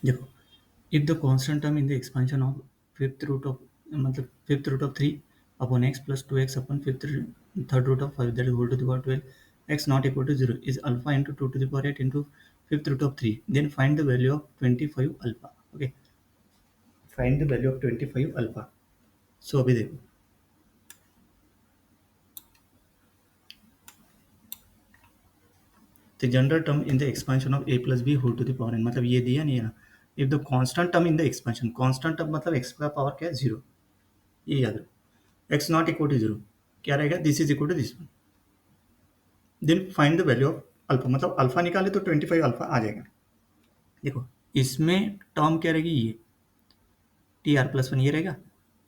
देखो, if the constant term in the expansion of fifth root of मतलब fifth root of 3 upon x plus 2x upon third root of 5 that is whole to the power 12 x not equal to 0 is alpha into 2 to the power 8 into fifth root of 3, then find the value of 25 alpha. Okay, find the value of 25 alpha. So अभी देखो, the general term in the expansion of a plus b whole to the power n, मतलब ये दिया नहीं है ना. if the constant term in the expansion, constant term मतलब x का पावर क्या है, 0, ये याद रखो. x नॉट इक्वल टू 0 क्या रहेगा, this is equal to this one. Then find the value of alpha, मतलब अल्फा निकाले तो 25 अल्फा आ जाएगा. देखो, इसमें टर्म क्या रहेगी, ये टी आर प्लस वन ये रहेगा.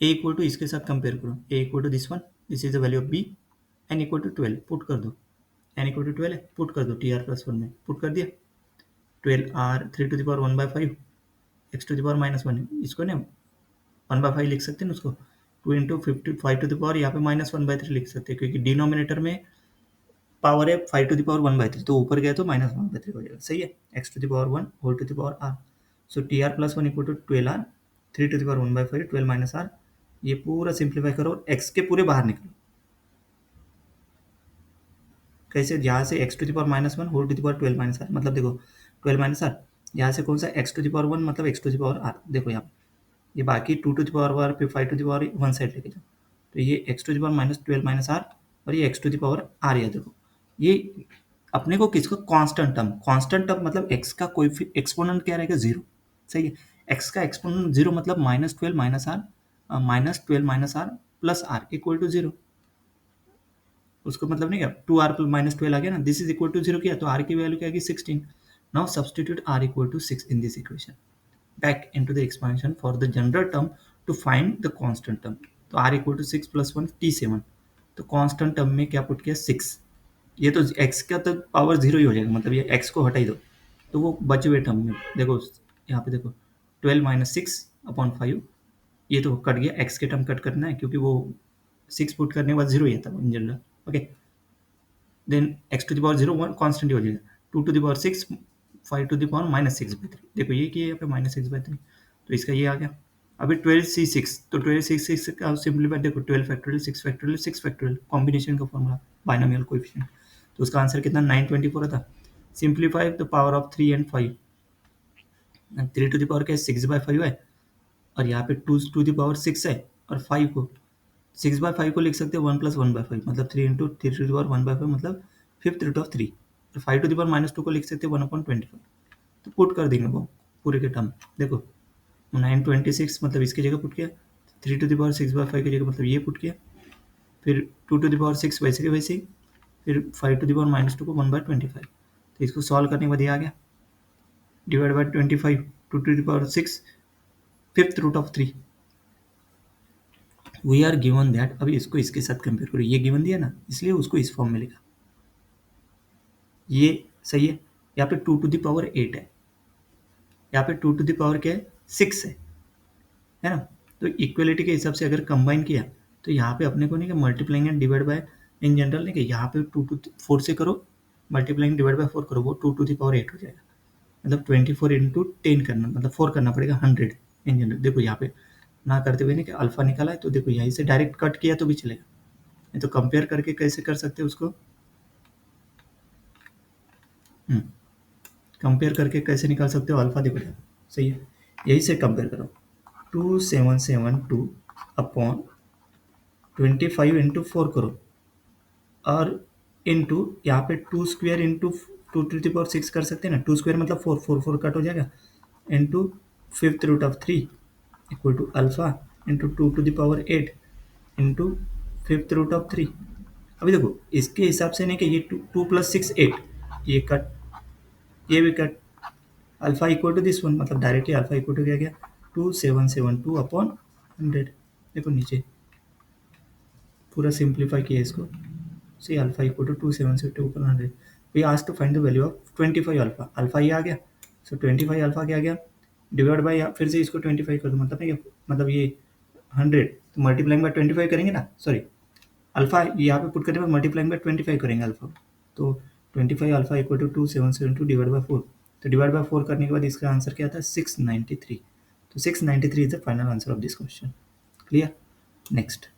ए इक्वल टू इसके साथ कंपेयर करो, A equal to this one, this is the value of B. N equal to 12 put कर दो, एन इक्वल टू 12 है, पुट कर दो टी आर प्लस वन में, पुट कर दिया. 12 R 3 to the power 1/5 X to the power -1, इसको ना 1/5 लिख सकते हैं ना उसको. 2 इंटू 55 टू द पावर यहाँ पे -1/3 लिख सकते हैं, क्योंकि डिनोमिनेटर में पावर है 5 टू द पावर 1/3, तो ऊपर गया तो -1/3 हो जाएगा. सही है. X to the power 1 whole to the power R. So T R plus one equal to 12 R 3 to the power 1/5 12 minus R. ये पूरा सिंप्लीफाई करो और एक्स के पूरे बाहर निकलो. कैसे, यहाँ से X to the power -1 whole to the power 12 minus R, मतलब देखो 12 माइनस आर, यहाँ से कौन सा एक्स टू द पावर 1 मतलब X to the power R. देखो यहाँ ये बाकी 2 टू द पावर आर फिर 5 to the power one side लेके जाओ, तो ये X to the power -12 minus R और ये X to the power R. ये देखो, ये अपने को किसका कांस्टेंट टर्म, कांस्टेंट टर्म मतलब एक्स का कोई एक्सपोनेंट क्या रहेगा, 0. सही है. एक्स का एक्सपोनेंट 0 मतलब -12 minus R, -12 minus R plus R equal to 0. उसको मतलब नहीं क्या, 2r -12 आ गया ना, दिस इज इक्वल टू 0 किया तो r की वैल्यू क्या आएगी, 16. Now substitute r equal to 6 in this equation, back into the expansion for the general term to find the constant term. तो r equal to 6 plus 1 t7, तो constant term में क्या put किया, 6. ये तो x का तो पावर 0 ही हो जाएगा, मतलब ये x को हटा ही दो तो वो बचे हुए टर्म में देखो, यहाँ पे देखो 12 माइनस 6/5, ये तो कट गया, x के टर्म कट करना है क्योंकि वो 6 पुट करने के बाद 0 ही आता है in general. Okay, then x to the power 0 1 constant हो जाएगा. 2 to the power 6 5 to the power -6/3, देखो ये किया यहाँ पे -6/3, तो इसका ये आ गया. अभी 12c6, तो 12c6 का सिंपलीफाई देखो, 12 फैक्टोरियल 6 फैक्टोरियल 6 फैक्टोरियल कॉम्बिनेशन का फॉर्मूला बाइनोमियल कोएफिशिएंट, तो उसका आंसर कितना 924 था. Simplify the power of 3 and 5, 3 to the power क्या है 6/5 है, और यहाँ पे 2 टू द पावर 6 है, और 5 को 6/5 को लिख सकते हैं 1 प्लस 1/5 मतलब 3 इंटू 3 टू द पावर 1/5 मतलब फिफ्थ रूट ऑफ 3. तो 5 टू द पावर -2 को लिख सकते हैं 1/25, तो पुट कर देंगे वो पूरे के टर्म. देखो 926 मतलब इसकी जगह पुट किया, 3 टू द पावर 6/5 की जगह मतलब ये पुट किया, फिर 2 टू द पावर 6 वैसे के वैसे ही, फिर 5 टू द पावर -2 को 1/25, तो इसको सॉल्व करने के बाद ये आ गया divide by 25 2 to the power 6 fifth root of 3. We are given that, अभी इसको इसके साथ कंपेयर करो, ये गिवन दिया ना इसलिए उसको इस फॉर्म में लिखा, ये सही है. यहाँ पे 2 टू द पावर 8 है, यहाँ पे 2 टू द पावर क्या है 6 है ना. तो इक्वलिटी के हिसाब से अगर कंबाइन किया तो यहाँ पे अपने को नहीं कि multiplying and divide by in general नहीं कि यहाँ पे 2 टू 4 से करो, मल्टीप्लाइंग डिवाइड बाय 4 करो, वो 2 टू द पावर 8 हो जाएगा, मतलब 24 इंटू 10 करना, मतलब 4 करना पड़ेगा 100 इन जनरल. देखो यहाँ पे ना करते हुए नहीं कि अल्फा निकाला है, तो देखो यहीं से डायरेक्ट कट किया तो भी चलेगा, नहीं तो कंपेयर करके कैसे कर सकते हैं उसको, कंपेयर करके कैसे निकाल सकते हो अल्फा, देखो सही है, यही से कंपेयर करो. 2772 अपॉन 25 इंटू 4 करो, और इंटू यहाँ पे 2 square into 2 to the power 6 कर सकते हैं ना, 2 स्क्वायर मतलब 4 4 4 कट हो जाएगा, into fifth root of 3 equal to alpha into 2 to the power 8 into fifth root of 3. अभी देखो इसके हिसाब से नहीं कि ये 2 प्लस 6 8, ये कट, ये भी cut, alpha equal to this one, मतलब डायरेक्टली अल्फा इक्वल टू क्या गया 2772 अपॉन 100. देखो नीचे पूरा सिंप्लीफाई किया इसको, see alpha equal to 2772 upon 100. We asked to find the value of 25 alpha, alpha ये आ गया, सो 25 अल्फा क्या आ गया डिवाइड बाई, फिर से इसको 25 कर दो, मतलब नहीं मतलब ये 100 तो मल्टीप्लाइंग बाय 25 करेंगे ना, सॉरी अल्फा यहाँ पे पुट करने पर मल्टीप्लाइंग बाय 25 करेंगे अल्फा, तो 25 alpha equal to 2772 divide by 4, तो डिवाइड बाय 4 करने के बाद इसका आंसर क्या था 693। तो 693 is the final answer of this question. Clear. Next